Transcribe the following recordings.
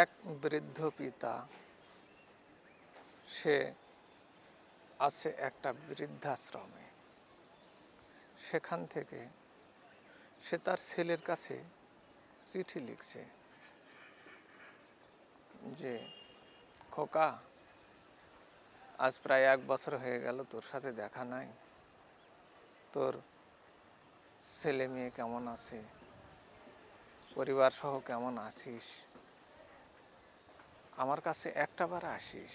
এক বৃদ্ধ পিতা, সে আছে একটা বৃদ্ধাশ্রমে। সেখান থেকে সে তার ছেলের কাছে চিঠি লিখছে যে, খোকা, আজ প্রায় 1 বছর হয়ে গেল তোর সাথে দেখা নাই। তোর ছেলে মেয়ে কেমন আছে, পরিবার সহ কেমন আছিস? আমার কাছে একটাবার আসিস,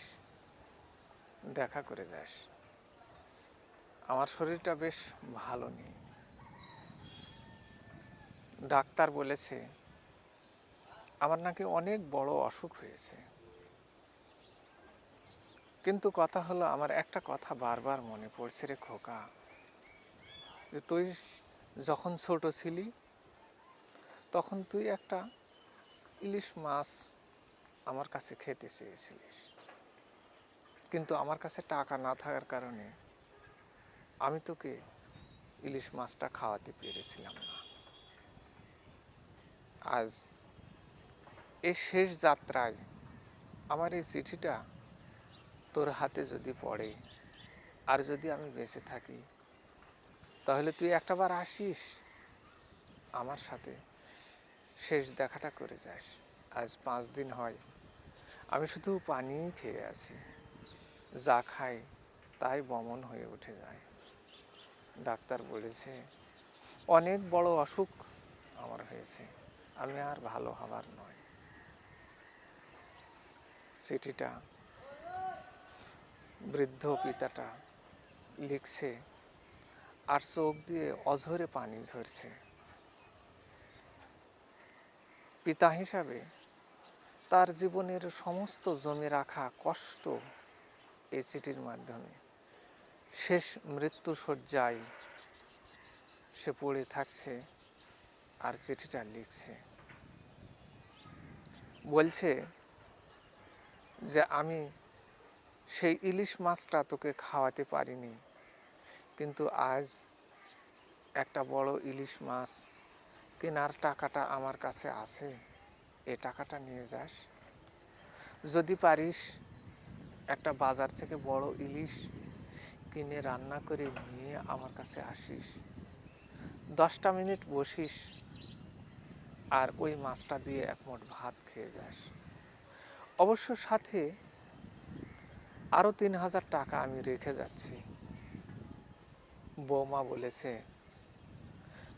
দেখা করে যাস। আমার শরীরটা বেশ ভালো নেই। ডাক্তার বলেছে আমার নাকি অনেক বড় অসুখ হয়েছে। কিন্তু কথা হলো, আমার একটা কথা বারবার মনে পড়ছে রে খোকা, যে তুই যখন ছোট ছিলি তখন তুই একটা ইলিশ মাছ আমার কাছে খেতে চেয়েছিলিস, কিন্তু আমার কাছে টাকা না থাকার কারণে আমি তোকে ইলিশ মাছটা খাওয়াতে পেরেছিলাম না। আজ এই শেষ যাত্রায় আমার এই চিঠিটা তোর হাতে যদি পড়ে, আর যদি আমি বেঁচে থাকি, তাহলে তুই একটাবার আসিস, আমার সাথে শেষ দেখাটা করে যাস। আজ 5 দিন হয় আমি শুধু পানিই খেয়ে আছি, যা খাই তাই বমন হয়ে উঠে যায়। ডাক্তার বলেছে অনেক বড় অসুখ আমার হয়েছে, আমি আর ভালো হবার নয়। চিঠিটা বৃদ্ধ পিতাটা লিখছে, আর চোখ দিয়ে অঝরে পানি ঝরছে। পিতা হিসাবে তার জীবনের সমস্ত জমে রাখা কষ্ট এই চিঠির মাধ্যমে শেষ মৃত্যুশয্যায় সে পড়ে থাকছে আর চিঠিটা লিখছে। বলছে যে আমি সেই ইলিশ মাছটা তোকে খাওয়াতে পারিনি, কিন্তু আজ একটা বড় ইলিশ মাছ কেনার টাকাটা আমার কাছে আছে, এ টাকাটা নিয়ে যাস। যদি পারিস একটা বাজার থেকে বড় ইলিশ কিনে রান্না করে নিয়ে আমার কাছে আসিস, 10টা মিনিট বসিস আর ওই মাছটা দিয়ে 1 মুঠ ভাত খেয়ে যাস। অবশ্য সাথে আরও 3000 টাকা আমি রেখে যাচ্ছি। বৌমা বলেছে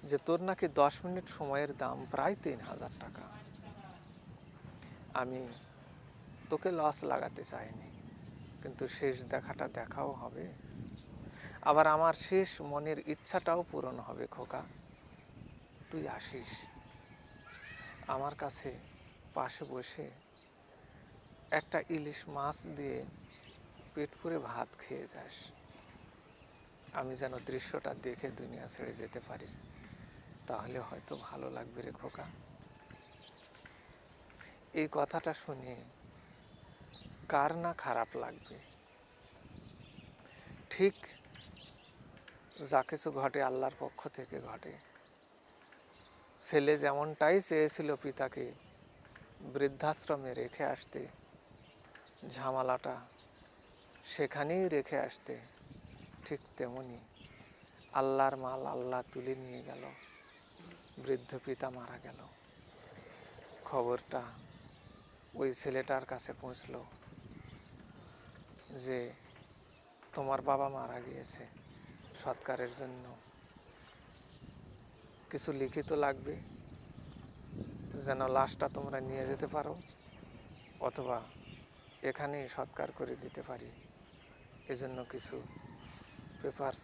যে তোর নাকি 10 মিনিট সময়ের দাম প্রায় 3000 টাকা। আমি তোকে লস লাগাতে চাইনি, কিন্তু শেষ দেখাটা দেখাও হবে, আবার আমার শেষ মনের ইচ্ছাটাও পূরণ হবে। খোকা, তুই আসিস, আমার কাছে পাশে বসে একটা ইলিশ মাছ দিয়ে পেট পুরে ভাত খেয়ে যাস। আমি যেন দৃশ্যটা দেখে দুনিয়া ছেড়ে যেতে পারি, তাহলে হয়তো ভালো লাগবে রে খোকা। এই কথাটা শুনে কার না খারাপ লাগবে। ঠিক যা কিছু ঘটে আল্লাহর পক্ষ থেকে ঘটে। ছেলে যেমনটাই চেয়েছিল পিতাকে বৃদ্ধাশ্রমে রেখে আসতে, ঝামেলাটা সেখানেই রেখে আসতে, ঠিক তেমনি আল্লাহর মাল আল্লাহ তুলে নিয়ে গেল, বৃদ্ধ পিতা মারা গেল। খবরটা ওই ছেলেটার কাছে পৌঁছল যে তোমার বাবা মারা গিয়েছে, সৎকারের জন্য কিছু লিখিত লাগবে, যেন লাশটা তোমরা নিয়ে যেতে পারো, অথবা এখানেই সৎকার করে দিতে পারি। এজন্য কিছু পেপারস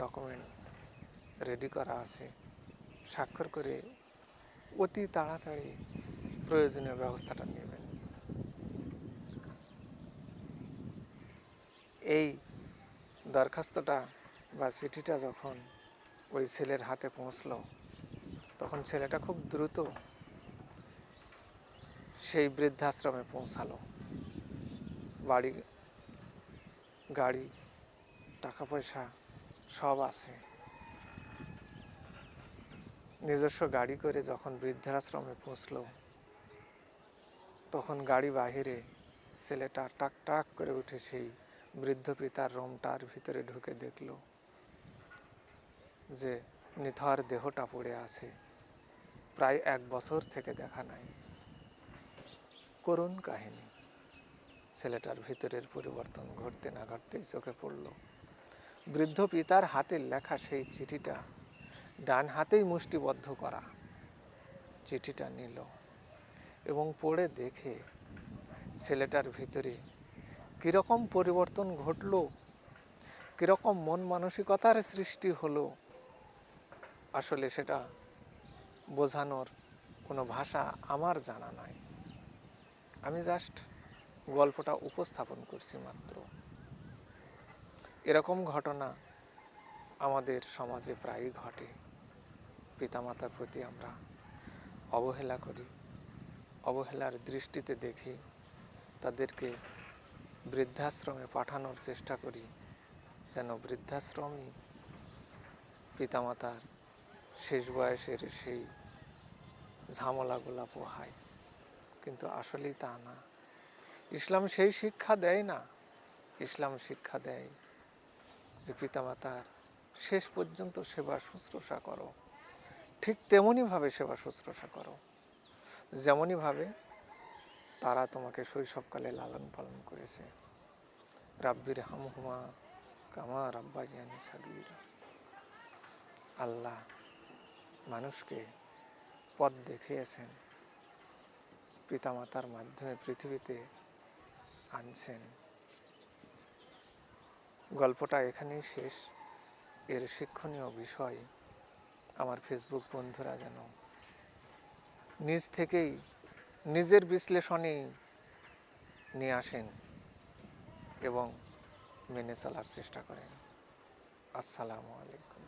ডকুমেন্ট রেডি করা আছে, স্বাক্ষর করে অতি তাড়াতাড়ি প্রয়োজনীয় ব্যবস্থাটা নেবেন। এই দরখাস্তটা বা চিঠিটা যখন ওই ছেলের হাতে পৌঁছলো, তখন ছেলেটা খুব দ্রুত সেই বৃদ্ধাশ্রমে পৌঁছালো। বাড়ি, গাড়ি, টাকা পয়সা সব আছে। নিজস্ব গাড়ি করে যখন বৃদ্ধাশ্রমে পৌঁছলো, তখন গাড়ি বাহিরে, ছেলেটা টাক টাক করে উঠে সেই বৃদ্ধ পিতার রুমটার ভিতরে ঢুকে দেখল যে নিথর দেহটা পড়ে আছে, প্রায় 1 বছর থেকে দেখা নাই। করুণ কাহিনী। ছেলেটার ভিতরের পরিবর্তন ঘটতে না ঘটতেই চোখে পড়ল বৃদ্ধ পিতার হাতের লেখা সেই চিঠিটা, ডান হাতেই মুষ্টিবদ্ধ করা। চিঠিটা নিল এবং পড়ে দেখে ছেলেটার ভিতরে কীরকম পরিবর্তন ঘটল, কীরকম মন মানসিকতার সৃষ্টি হলো, আসলে সেটা বোঝানোর কোনো ভাষা আমার জানা নাই। আমি জাস্ট গল্পটা উপস্থাপন করছি মাত্র। এরকম ঘটনা আমাদের সমাজে প্রায়ই ঘটে। পিতামাতার প্রতি আমরা অবহেলা করি, অবহেলার দৃষ্টিতে দেখি, তাদেরকে বৃদ্ধাশ্রমে পাঠানোর চেষ্টা করি, যেন বৃদ্ধাশ্রমই পিতামাতার শেষ বয়সের সেই ঝামেলাগুলা পোহায়। কিন্তু আসলেই তা না। ইসলাম সেই শিক্ষা দেয় না। ইসলাম শিক্ষা দেয় যে পিতামাতার শেষ পর্যন্ত সেবা শুশ্রূষা করো, ঠিক তেমনইভাবে সেবা শুশ্রূষা করো যেমনইভাবে তারা তোমাকে শৈশবকালে লালন পালন করেছে। রাব্বির হামহুমা কামা রাব্বায়ানি সাগীরা। আল্লাহ মানুষকে পথ দেখিয়েছেন, পিতামাতার মাধ্যমে পৃথিবীতে আনছেন। গল্পটা এখানেই শেষ। এর শিক্ষণীয় বিষয় আমার ফেসবুক বন্ধুরা যেন নিজ থেকেই নিজের বিশ্লেষণেই নিয়ে আসেন এবং মেনে চলার চেষ্টা করেন। আসসালামু আলাইকুম।